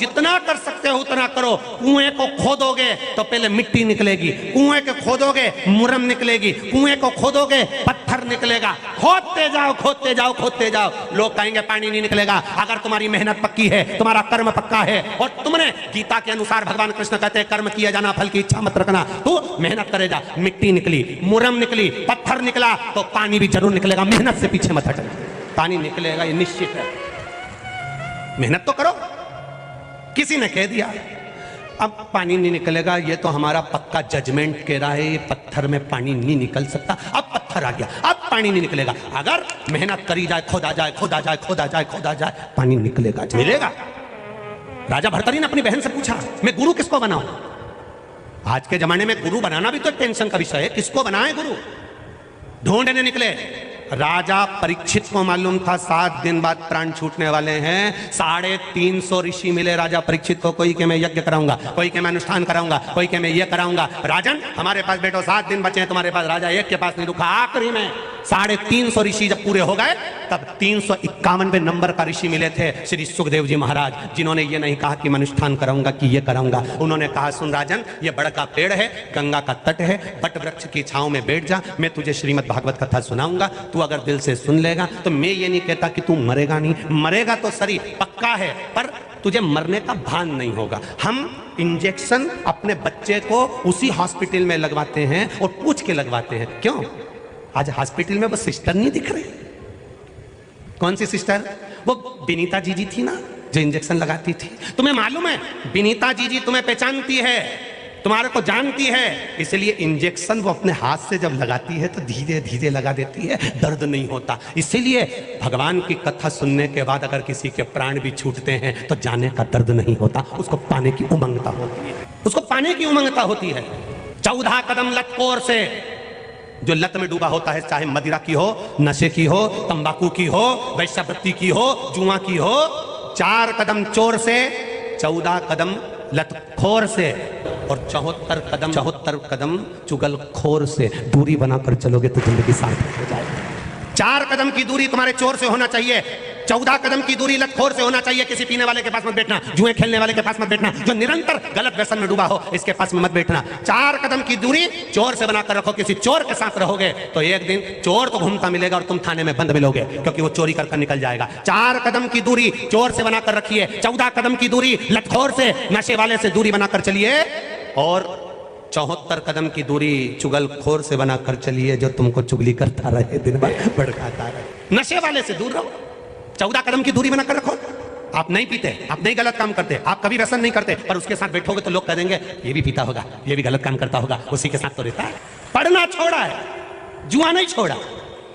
जितना कर सकते हो उतना करो। कुएं को खोदोगे तो पहले मिट्टी निकलेगी, कुएं को खोदोगे मुरम निकलेगी, कुएं को खोदोगे पत्थर निकलेगा। खोदते जाओ खोदते जाओ खोदते जाओ, लोग कहेंगे पानी नहीं निकलेगा। अगर तुम्हारी मेहनत पक्की है, तुम्हारा कर्म पक्का है, और तुमने गीता के अनुसार भगवान कृष्ण कहते हैं कर्म किया जाना फल की इच्छा मत रखना, तो मेहनत करे जा। मिट्टी निकली, मुरम निकली, पत्थर निकला तो पानी भी जरूर निकलेगा। मेहनत से पीछे मत हटना, पानी निकलेगा ये निश्चित है। मेहनत तो करो। किसी ने कह दिया अब पानी नहीं निकलेगा, ये तो हमारा पक्का जजमेंट कह रहा है, ये पत्थर में पानी नहीं निकल सकता। अब पत्थर आ गया, अब पानी नहीं निकलेगा। अगर मेहनत करी जाए, खोदा जाए खोदा जाए खोदा जाए खोदा जाए, पानी निकलेगा, मिलेगा। राजा भर्तरी ने अपनी बहन से पूछा मैं गुरु किसको बनाऊं? आज के जमाने में गुरु बनाना भी तो टेंशन का विषय है, किसको बनाए गुरु? ढूंढने निकले। राजा परीक्षित को मालूम था 7 दिन बाद प्राण छूटने वाले हैं। 350 ऋषि मिले राजा परीक्षित को। कोई के मैं यज्ञ कराऊंगा, कोई के मैं अनुष्ठान कराऊंगा, कोई के मैं ये कराऊंगा। राजन हमारे पास बैठो, 7 दिन बचे हैं तुम्हारे पास। राजा एक के पास नहीं रुका। आखिरी में 350 ऋषि जब पूरे हो गए तब 351वें नंबर का ऋषि मिले थे श्री सुखदेव जी महाराज, जिन्होंने ये नहीं कहा कि मैं अनुष्ठान कराऊंगा कि ये कराऊंगा। उन्होंने कहा सुन राजन, ये बड़ का पेड़ है, गंगा का तट है, बट वृक्ष की छांव में बैठ जा, मैं तुझे श्रीमद् भागवत कथा सुनाऊंगा। तू अगर दिल से सुन लेगा तो मैं ये नहीं कहता कि तू मरेगा नहीं, मरेगा तो सही पक्का है, पर तुझे मरने का भान नहीं होगा। हम इंजेक्शन अपने बच्चे को उसी हॉस्पिटल में लगवाते हैं और पूछ के लगवाते हैं। क्यों? आज हॉस्पिटल में वो सिस्टर नहीं दिख रही। कौन सी सिस्टर? वो विनीता जीजी थी ना जो इंजेक्शन लगाती थी। तुम्हें मालूम है विनीता जीजी तुम्हें पहचानती है, तुम्हारे को जानती है, इसलिए इंजेक्शन वो अपने हाथ से जब लगाती है तो धीरे धीरे लगा देती है, दर्द नहीं होता। इसीलिए भगवान की कथा सुनने के बाद अगर किसी के प्राण भी छूटते हैं तो जाने का दर्द नहीं होता, उसको पाने की उमंगता होती है, उसको पाने की उमंगता होती है। 14 कदम लटकोर से जो लत में डूबा होता है, चाहे मदिरा की हो, नशे की हो, तंबाकू की हो, वैश्यावृत्ति की हो, जुआ की हो, 4 कदम चोर से, 14 कदम लतखोर से और 74 कदम चुगलखोर से दूरी बनाकर चलोगे तो जिंदगी सार्थक हो जाएगी। 4 कदम की दूरी तुम्हारे चोर से होना चाहिए, 14 कदम की दूरी लतखोर से होना चाहिए। किसी पीने वाले के पास मत बैठना, जुए खेलने वाले के पास मत बैठना, जो निरंतर गलत व्यसन में डूबा हो इसके पास में मत बैठना। 4 कदम की दूरी चोर से बनाकर रखो। किसी चोर के साथ रहोगे तो एक दिन चोर तो घूमता मिलेगा और तुम थाने में बंद मिलोगे, क्योंकि वो चोरी कर निकल जाएगा। 4 कदम की दूरी चोर से बनाकर रखिए, 14 कदम की दूरी लतखोर से, नशे वाले से दूरी बनाकर चलिए, और 74 कदम की दूरी चुगलखोर से बनाकर चलिए, जो तुमको चुगली करता रहे, दिन भर भड़काता रहे। नशे वाले से दूर रहो, 14 कदम की दूरी बनाकर रखो। आप नहीं पीते, आप नहीं गलत काम करते, आप कभी व्यसन नहीं करते, पर उसके साथ बैठोगे तो लोग कह देंगे ये भी पीता होगा, ये भी गलत काम करता होगा, उसी के साथ तो रहता है। पढ़ना छोड़ा है, जुआ नहीं छोड़ा,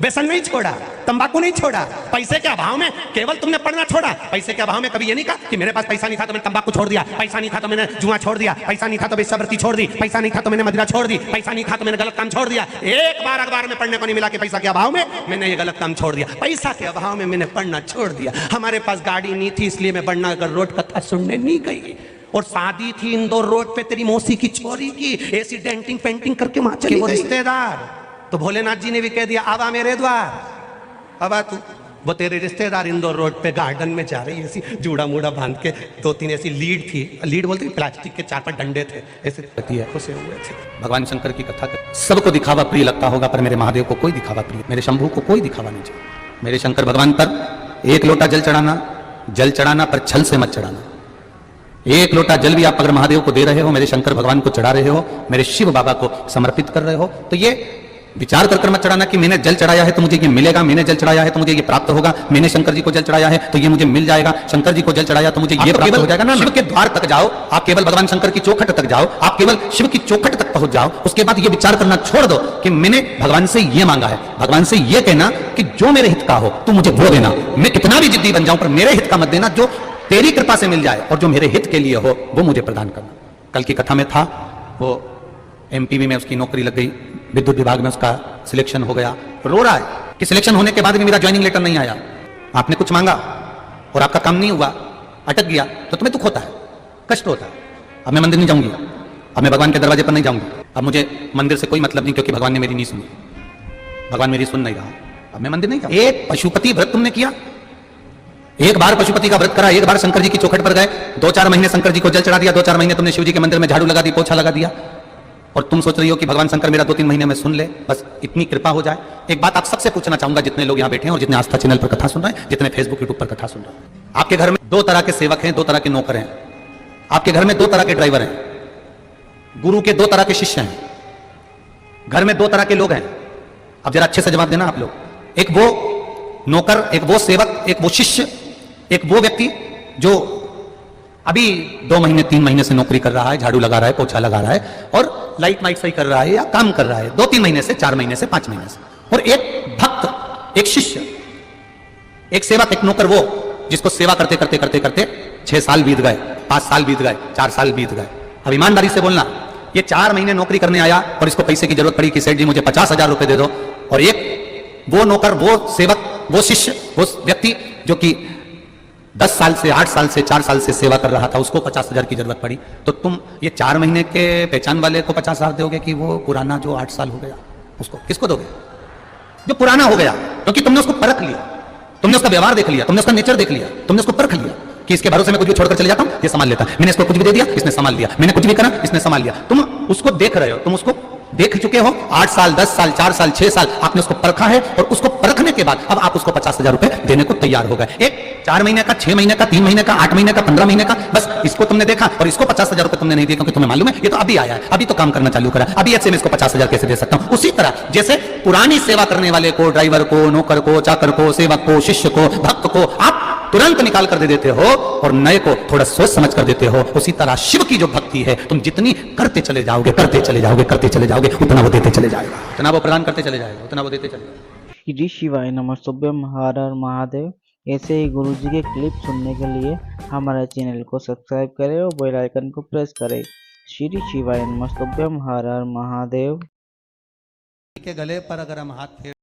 व्यसन नहीं छोड़ा, तंबाकू नहीं छोड़ा, पैसे के अभाव में केवल तुमने पढ़ना छोड़ा। पैसे के अभाव में कभी ये नहीं कहा कि मेरे पास पैसा नहीं था तो मैंने तंबाकू छोड़ दिया, पैसा नहीं था तो मैंने जुआ छोड़ दिया, पैसा नहीं था तो वेश्यावृत्ति छोड़ दी, पैसा नहीं था तो मैंने मदिरा छोड़ दी, पैसा नहीं था तो मैंने गलत काम छोड़ दिया। एक बार अखबार में पढ़ने को नहीं मिला कि पैसा के अभाव में मैंने ये गलत काम छोड़ दिया, पैसा के अभाव में मैंने पढ़ना छोड़ दिया। हमारे पास गाड़ी नहीं थी इसलिए मैं बढ़ना अगर रोड कथा सुनने नहीं गई, और शादी थी इंदौर रोड पे तेरी मौसी की छोरी की, ऐसी डेंटिंग पेंटिंग करके वहां चली गई। रिश्तेदार तो भोलेनाथ जी ने भी कह दिया आवा मेरे द्वार, अब आ तू। वो तेरे रिश्तेदार इंदौर रोड पे गार्डन में जा रही, ऐसी जूड़ा मूड़ा बांध के, 2-3 ऐसी लीड थी, लीड बोलते प्लास्टिक के 4-5 डंडे थे, ऐसे खुशे हुए थे। भगवान शंकर की कथा कर, सबको दिखावा प्रिय लगता होगा, पर मेरे महादेव को कोई दिखावा प्रिय, मेरे शंभू को कोई दिखावा नहीं चाहिए। मेरे शंकर भगवान पर 1 लोटा जल चढ़ाना पर छल से मत चढ़ाना। 1 लोटा जल भी आप अगर महादेव को दे रहे हो, मेरे शंकर भगवान को चढ़ा रहे हो, मेरे शिव बाबा को समर्पित कर रहे हो, तो ये विचार कर मत चढ़ाना कि मैंने जल चढ़ाया है तो मुझे ये मिलेगा, मैंने जल चढ़ाया है तो मुझे ये प्राप्त होगा, मैंने शंकर जी को जल चढ़ाया है तो ये मुझे मिल जाएगा, शंकर जी को जल चढ़ाया तो मुझे ये प्राप्त हो जाएगा ना। शिव के द्वार तक जाओ, आप केवल भगवान शंकर की चौखट तक जाओ, आप केवल शिव की चौखट तक पहुंच जाओ, उसके बाद ये विचार करना छोड़ दो कि मैंने भगवान से ये मांगा है। भगवान से ये कहना कि जो मेरे हित का हो तू मुझे वो देना, मैं कितना भी जिद्दी बन जाऊं पर मेरे हित का मत देना, जो तेरी कृपा से मिल जाए और जो मेरे हित के लिए हो वो मुझे प्रदान करना। कल की कथा में था, वो एमपीवी में उसकी नौकरी लग गई, विद्युत विभाग में उसका सिलेक्शन हो गया, रो रहा है कि सिलेक्शन होने के बाद भी मेरा ज्वाइनिंग लेटर नहीं आया। आपने कुछ मांगा और आपका काम नहीं हुआ, अटक गया, तो तुम्हें दुख होता है, कष्ट होता है। अब मैं मंदिर नहीं जाऊंगी, अब मैं भगवान के दरवाजे पर नहीं जाऊंगी, अब मुझे मंदिर से कोई मतलब नहीं, क्योंकि भगवान ने मेरी नहीं सुनी, भगवान मेरी सुन नहीं रहा, अब मैं मंदिर नहीं जाऊंगा। एक पशुपति व्रत तुमने किया, एक बार पशुपति का व्रत करा, एक बार शंकर जी की चौखट पर गए, 2-4 महीने शंकर जी को जल चढ़ा दिया, 2-4 महीने तुमने शिव जी के मंदिर में झाड़ू लगा दी, पोछा लगा दिया, और तुम सोच रही हो कि भगवान शंकर मेरा 2-3 महीने में सुन ले, बस इतनी कृपा हो जाए। एक बात आप सबसे पूछना चाहूंगा, जितने लोग यहाँ बैठे हैं और जितने आस्था चैनल पर कथा सुन रहे हैं, जितने फेसबुक यूट्यूब पर कथा सुन रहे हैं, आपके घर में 2 तरह के सेवक हैं, 2 तरह के नौकर हैं, आपके घर में 2 तरह के ड्राइवर हैं, गुरु के 2 तरह के शिष्य हैं, घर में 2 तरह के लोग हैं। अब जरा अच्छे से जवाब देना आप लोग। एक वो नौकर, एक वो सेवक, एक वो शिष्य, एक वो व्यक्ति जो अभी 2 महीने 3 महीने से नौकरी कर रहा है, झाड़ू लगा रहा है, पोछा लगा रहा है और लाइट माइट सही कर रहा है या काम कर रहा है 2-3 महीने से, 4 महीने से, 5 महीने से। और एक भक्त, एक शिष्य, एक सेवक, एक नौकर, वो जिसको सेवा करते करते करते करते 6 साल बीत गए, 5 साल बीत गए, 4 साल बीत गए। अब ईमानदारी से बोलना, ये 4 महीने नौकरी करने आया और इसको पैसे की जरूरत पड़ी कि सेठ जी मुझे 50,000 रुपए दे दो, और एक वो नौकर, वो सेवक, वो शिष्य, वो व्यक्ति जो कि 10 साल से, 8 साल से, 4 साल से सेवा कर रहा था, उसको 50,000 की जरूरत पड़ी, तो तुम ये 4 महीने के पहचान वाले को 50,000 दोगे कि वो पुराना जो 8 साल हो गया उसको? किसको दोगे? जो पुराना हो गया, क्योंकि तुमने उसको परख लिया, तुमने उसका व्यवहार देख लिया, तुमने उसका नेचर देख लिया, तुमने उसको परख लिया कि इसके भरोसे में कुछ भी छोड़कर चले जाता हूं, ये संभाल लेता है, मैंने इसको कुछ भी दे दिया, इसने संभाल लिया, मैंने कुछ भी करा, इसने संभाल लिया। तुम उसको देख रहे हो, तुम उसको देख चुके हो 8 साल, 10 साल, 4 साल, 6 साल, आपने उसको परखा है, और उसको परखने के बाद अब आप उसको 50,000 रुपए देने को तैयार हो गए। एक 4 महीने का, 6 महीने का, 3 महीने का, 8 महीने का, 15 महीने का, बस इसको तुमने देखा, और इसको 50,000 रुपए तुमने नहीं दिए, क्योंकि तुम्हें मालूम है ये तो अभी आया है, अभी तो काम करना चालू करा, अभी ऐसे में इसको 50,000 कैसे दे सकता हूं। उसी तरह जैसे पुरानी सेवा करने वाले को, ड्राइवर को, नौकर को, चाकर को, सेवक को, शिष्य को, भक्त को आप तुरंत निकाल कर दे देते हो और नए को थोड़ा सोच समझ कर देते हो, उसी तरह शिव की जो भक्ति है, तुम जितनी करते चले जाओगे, करते चले जाओगे, करते चले जाओगे, उतना वो देते चले जाएगा, उतना वो प्रदान करते चले जाएगा, उतना वो देते चले जाएगा। श्री शिवाय नमः शुभ्यम हर हर महादेव। ऐसे ही गुरु जी के क्लिप सुनने के लिए हमारे चैनल को सब्सक्राइब करें और बेल आइकन को प्रेस करें। श्री शिवाय नमः शुभ्यम हर हर महादेव। के गले पर अगर हम हाथ फेर